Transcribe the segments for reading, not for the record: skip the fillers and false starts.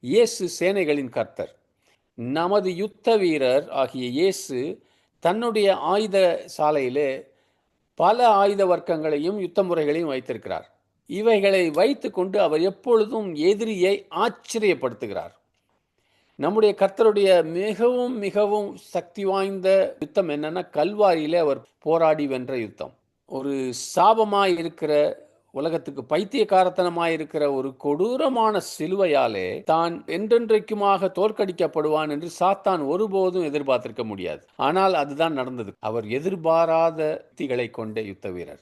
இயேசு சேனைகளின் கர்த்தர். நமது யுத்த வீரர் ஆகிய இயேசு தன்னுடைய ஆயுத சாலையிலே பல ஆயுத வர்க்கங்களையும் யுத்த முறைகளையும் வைத்திருக்கிறார். இவைகளை வைத்து கொண்டு அவர் எப்பொழுதும் எதிரியை ஆச்சரியப்படுத்துகிறார். நம்முடைய கர்த்தருடைய மிகவும் மிகவும் சக்தி வாய்ந்த யுத்தம் என்னன்னா, கல்வாரியிலே அவர் போராடி வென்ற யுத்தம். ஒரு சாபமாய் இருக்கிற, உலகத்துக்கு பைத்தியக்காரத்தனமாய் இருக்கிற ஒரு கொடூரமான சிலுவையாலே தான் என்றென்றைக்குமாக தோற்கடிக்கப்படுவான் என்று சாத்தான் ஒருபோதும் எதிர்பார்த்திருக்க முடியாது. ஆனால் அதுதான் நடந்தது. அவர் எதிர்பாராத யுக்திகளை கொண்ட யுத்த வீரர்.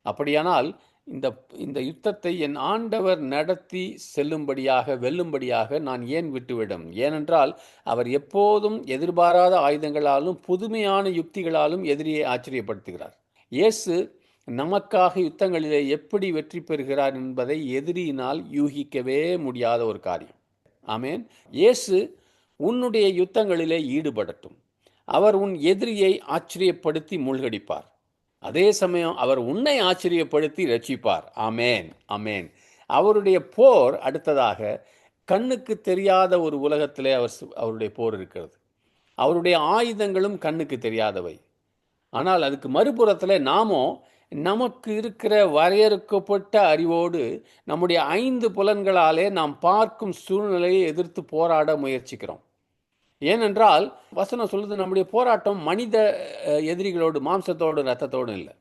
அப்படியானால் இந்த இந்த யுத்தத்தை என் ஆண்டவர் நடத்தி செல்லும்படியாக, வெல்லும்படியாக நான் ஏன் விட்டுவிடும்? ஏனென்றால் அவர் எப்போதும் எதிர்பாராத ஆயுதங்களாலும் புதுமையான யுக்திகளாலும் எதிரியை ஆச்சரியப்படுத்துகிறார். இயேசு நமக்காக யுத்தங்களிலே எப்படி வெற்றி பெறுகிறார் என்பதை எதிரியினால் யூகிக்கவே முடியாத ஒரு காரியம். ஆமேன். இயேசு உன்னுடைய யுத்தங்களிலே ஈடுபடட்டும். அவர் உன் எதிரியை ஆச்சரியப்படுத்தி மூழ்கடிப்பார். அதே சமயம் அவர் உன்னை ஆச்சரியப்படுத்தி ரட்சிப்பார். ஆமேன், ஆமேன். அவருடைய போர் அடுத்ததாக கண்ணுக்கு தெரியாத ஒரு உலகத்திலே அவருடைய போர் இருக்கிறது. அவருடைய ஆயுதங்களும் கண்ணுக்கு தெரியாதவை. ஆனால் அதுக்கு மறுபுறத்தில் நாமோ நமக்கு இருக்கிற வரையறுக்கப்பட்ட அறிவோடு நம்முடைய 5 புலன்களாலே நாம் பார்க்கும் சூழ்நிலையை எதிர்த்து போராட முயற்சிக்கிறோம். ஏனென்றால் வசனம் சொல்லுது, நம்முடைய போராட்டம் மனித எதிரிகளோடு, மாம்சத்தோடு, இரத்தத்தோடு இல்லை.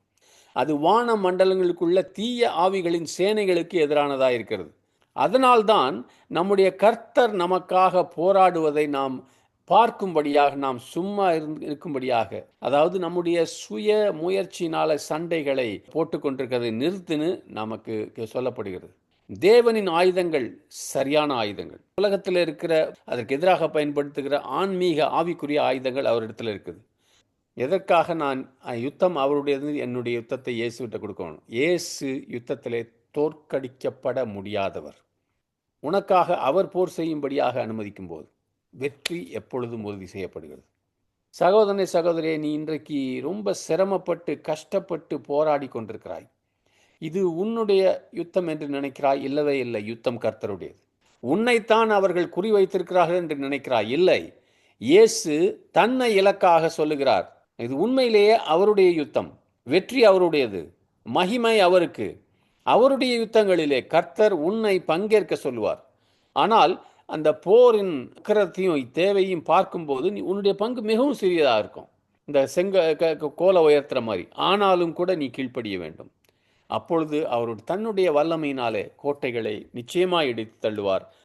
அது வான மண்டலங்களுக்குள்ள தீய ஆவிகளின் சேனைகளுக்கு எதிரானதாக இருக்கிறது. அதனால்தான் நம்முடைய கர்த்தர் நமக்காக போராடுவதை நாம் பார்க்கும்படியாக, நாம் சும்மா இருக்கும்படியாக, அதாவது நம்முடைய சுய முயற்சியினால சண்டைகளை போட்டுக்கொண்டிருக்கிறதை நிறுத்துன்னு நமக்கு சொல்லப்படுகிறது. தேவனின் ஆயுதங்கள் சரியான ஆயுதங்கள். உலகத்தில் இருக்கிற அதற்கு எதிராக பயன்படுத்துகிற ஆன்மீக ஆவிக்குரிய ஆயுதங்கள் அவரிடத்தில் இருக்குது. எதற்காக நான் யுத்தம் அவருடையது, என்னுடைய யுத்தத்தை இயேசுகிட்ட கொடுக்கணும்? இயேசு யுத்தத்திலே தோற்கடிக்கப்பட முடியாதவர். உனக்காக அவர் போர் செய்யும்படியாக அனுமதிக்கும் போது வெற்றி எப்பொழுதும் உறுதி செய்யப்படுகிறது. சகோதரனே, சகோதரியே, நீ இன்றைக்கு ரொம்ப சிரமப்பட்டு கஷ்டப்பட்டு போராடி கொண்டிருக்கிறாய். இது உன்னுடைய யுத்தம் என்று நினைக்கிறாய்? இல்லவே இல்லை. யுத்தம் கர்த்தருடையது. உன்னைத்தான் அவர்கள் குறி வைத்திருக்கிறார்கள் என்று நினைக்கிறாய்? இல்லை. இயேசு தன்னை இலக்காக சொல்லுகிறார். இது உண்மையிலேயே அவருடைய யுத்தம். வெற்றி அவருடையது, மகிமை அவருக்கு. அவருடைய யுத்தங்களிலே கர்த்தர் உன்னை பங்கேற்க சொல்லுவார். ஆனால் அந்த போரின் உக்கிரத்தையும் தேவையும் பார்க்கும்போது உன்னுடைய பங்கு மிகவும் சிறியதாக இருக்கும். இந்த கோல உயர்த்துற மாதிரி. ஆனாலும் கூட நீ கீழ்ப்படிய வேண்டும். அப்பொழுது அவர் தன்னுடைய வல்லமையினாலே கோட்டைகளை நிச்சயமாக இடித்து தள்ளுவார்.